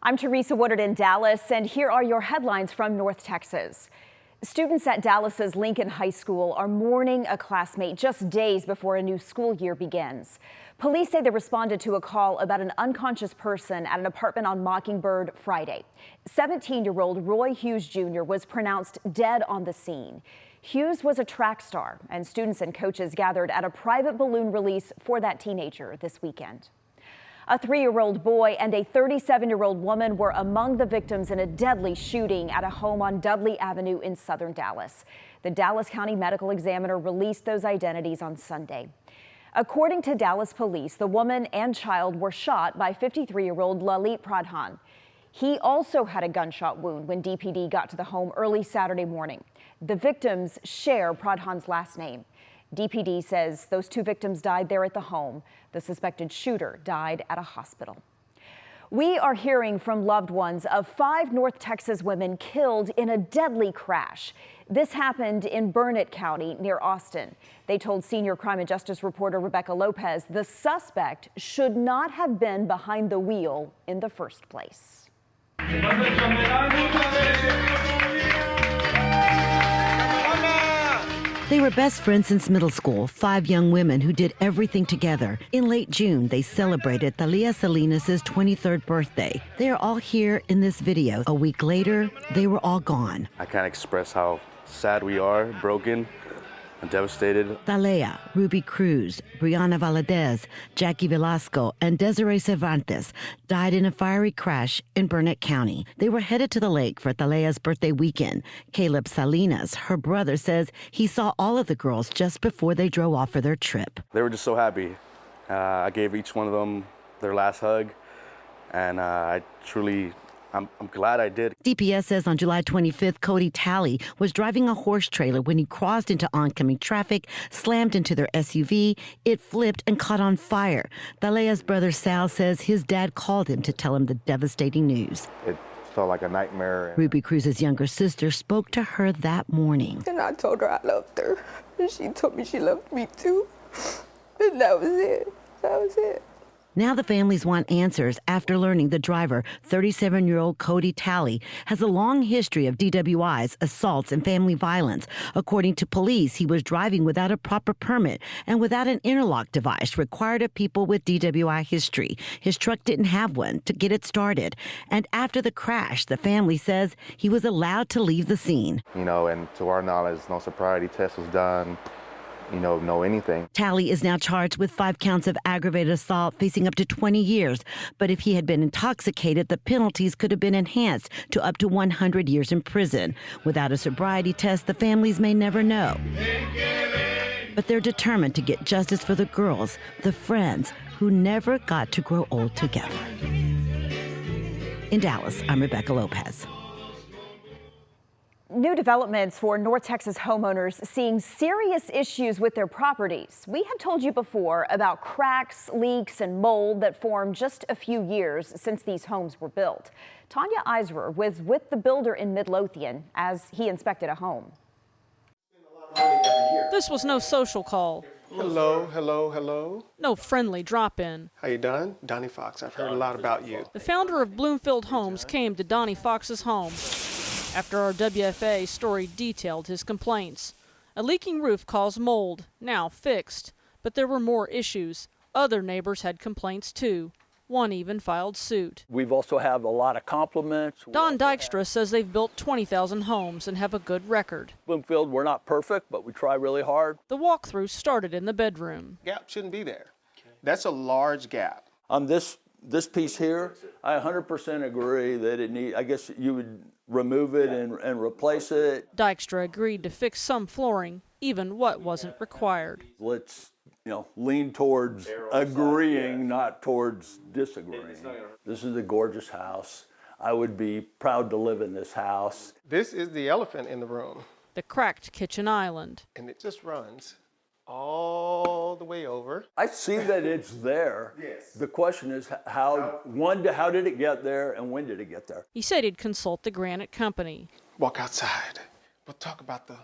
I'm Teresa Woodard in Dallas, and here are your headlines from North Texas. Students at Dallas's Lincoln High School are mourning a classmate just days before a new school year begins. Police say they responded to a call about an unconscious person at an apartment on Mockingbird Friday. 17-year-old Roy Hughes Jr. was pronounced dead on the scene. Hughes was a track star, and students and coaches gathered at a private balloon release for that teenager this weekend. A 3-year-old boy and a 37-year-old woman were among the victims in a deadly shooting at a home on Dudley Avenue in southern Dallas. The Dallas County Medical Examiner released those identities on Sunday. According to Dallas police, the woman and child were shot by 53-year-old Lalit Pradhan. He also had a gunshot wound when DPD got to the home early Saturday morning. The victims share Pradhan's last name. DPD says those two victims died there at the home. The suspected shooter died at a hospital. We are hearing from loved ones of 5 North Texas women killed in a deadly crash. This happened in Burnett County near Austin. They told senior crime and justice reporter Rebecca Lopez the suspect should not have been behind the wheel in the first place. They were best friends since middle school, 5 young women who did everything together. In late June, they celebrated Thalia Salinas' 23rd birthday. They are all here in this video. A week later, they were all gone. I can't express how sad we are, broken, and devastated. Thalia, Ruby Cruz, Brianna Valadez, Jackie Velasco, and Desiree Cervantes died in a fiery crash in Burnett County. They were headed to the lake for Thalia's birthday weekend. Caleb Salinas, her brother, says he saw all of the girls just before they drove off for their trip. They were just so happy. I gave each one of them their last hug, and I'm glad I did. DPS says on July 25th, Cody Talley was driving a horse trailer when he crossed into oncoming traffic, slammed into their SUV. It flipped and caught on fire. Thalia's brother Sal says his dad called him to tell him the devastating news. It felt like a nightmare. Ruby Cruz's younger sister spoke to her that morning. And I told her I loved her. And she told me she loved me too. And that was it. That was it. Now the families want answers after learning the driver, 37-year-old Cody Talley, has a long history of DWIs, assaults, and family violence. According to police, he was driving without a proper permit and without an interlock device required of people with DWI history. His truck didn't have one to get it started. And after the crash, the family says he was allowed to leave the scene. And to our knowledge, no sobriety test was done. No anything. Talley is now charged with 5 counts of aggravated assault, facing up to 20 years. But if he had been intoxicated, the penalties could have been enhanced to up to 100 years in prison. Without a sobriety test, the families may never know. But they're determined to get justice for the girls, the friends who never got to grow old together. In Dallas, I'm Rebecca Lopez. New developments for North Texas homeowners seeing serious issues with their properties. We have told you before about cracks, leaks, and mold that formed just a few years since these homes were built. Tanya Eisler was with the builder in Midlothian as he inspected a home. This was no social call. Hello, hello, hello. No friendly drop-in. How you doing? Donnie Fox, I've heard a lot about you. The founder of Bloomfield Homes came to Donnie Fox's home after our WFA story detailed his complaints. A leaking roof caused mold, now fixed, but there were more issues. Other neighbors had complaints too. One even filed suit. We've also have a lot of compliments. Don Dykstra says they've built 20,000 homes and have a good record. Bloomfield, we're not perfect, but we try really hard. The walkthrough started in the bedroom. Gap shouldn't be there. That's a large gap. On this piece here, I 100% agree that I guess you would remove it and replace it. Dykstra agreed to fix some flooring, even what wasn't required. Let's lean towards agreeing, not towards disagreeing. This is a gorgeous house. I would be proud to live in this house. This is the elephant in the room. The cracked kitchen island. And it just runs all the way over. I see that it's there. Yes. The question is how did it get there and when did it get there? He said he'd consult the granite company. Walk outside. We'll talk about the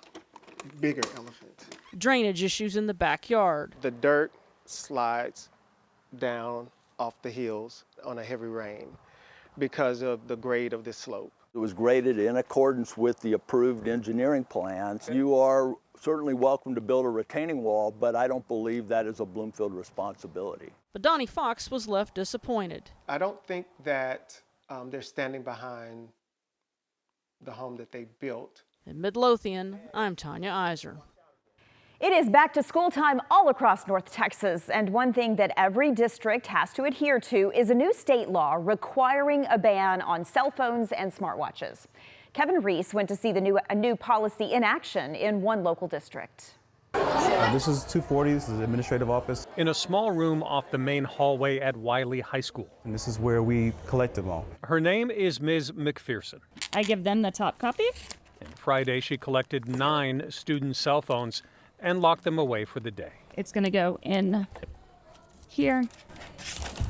bigger elephant. Drainage issues in the backyard. The dirt slides down off the hills on a heavy rain. because of the grade of this slope. It was graded in accordance with the approved engineering plans. You are certainly welcome to build a retaining wall, but I don't believe that is a Bloomfield responsibility. But Donnie Fox was left disappointed. I don't think that they're standing behind the home that they built. In Midlothian, I'm Tanya Iser. It is back to school time all across North Texas, and one thing that every district has to adhere to is a new state law requiring a ban on cell phones and smartwatches. Kevin Reese went to see a new policy in action in one local district. This is 240, this is the administrative office. In a small room off the main hallway at Wiley High School. And this is where we collect them all. Her name is Ms. McPherson. I give them the top copy. And Friday, she collected 9 student cell phones and locked them away for the day. It's going to go in here.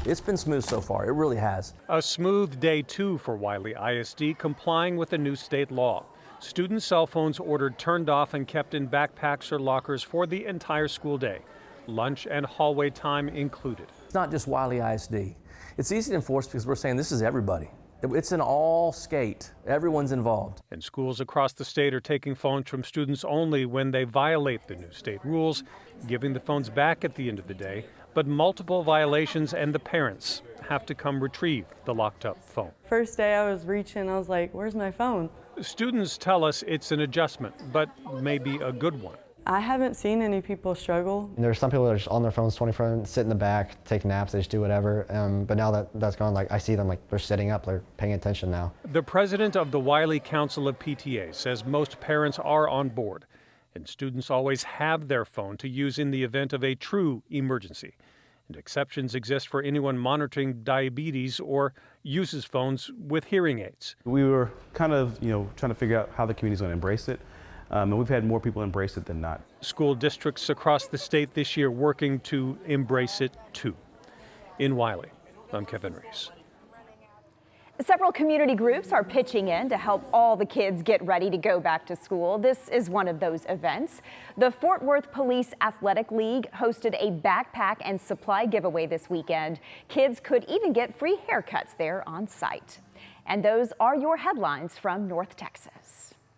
It's been smooth so far. It really has. A smooth day, too, for Wiley ISD, complying with a new state law. Student cell phones ordered turned off and kept in backpacks or lockers for the entire school day, lunch and hallway time included. It's not just Wiley ISD. It's easy to enforce because we're saying this is everybody. It's an all skate. Everyone's involved. And schools across the state are taking phones from students only when they violate the new state rules, giving the phones back at the end of the day. But multiple violations and the parents have to come retrieve the locked up phone. First day I was reaching, I was like, where's my phone? Students tell us it's an adjustment, but maybe a good one. I haven't seen any people struggle. There's some people that are just on their phones 24/7, sit in the back, take naps, they just do whatever. But now that that's gone, like I see them, like they're sitting up, they're paying attention now. The president of the Wiley Council of PTA says most parents are on board, and students always have their phone to use in the event of a true emergency. And exceptions exist for anyone monitoring diabetes or uses phones with hearing aids. We were kind of, trying to figure out how the community's going to embrace it. And we've had more people embrace it than not. School districts across the state this year working to embrace it too. In Wiley, I'm Kevin Reese. Several community groups are pitching in to help all the kids get ready to go back to school. This is one of those events. The Fort Worth Police Athletic League hosted a backpack and supply giveaway this weekend. Kids could even get free haircuts there on site. And those are your headlines from North Texas.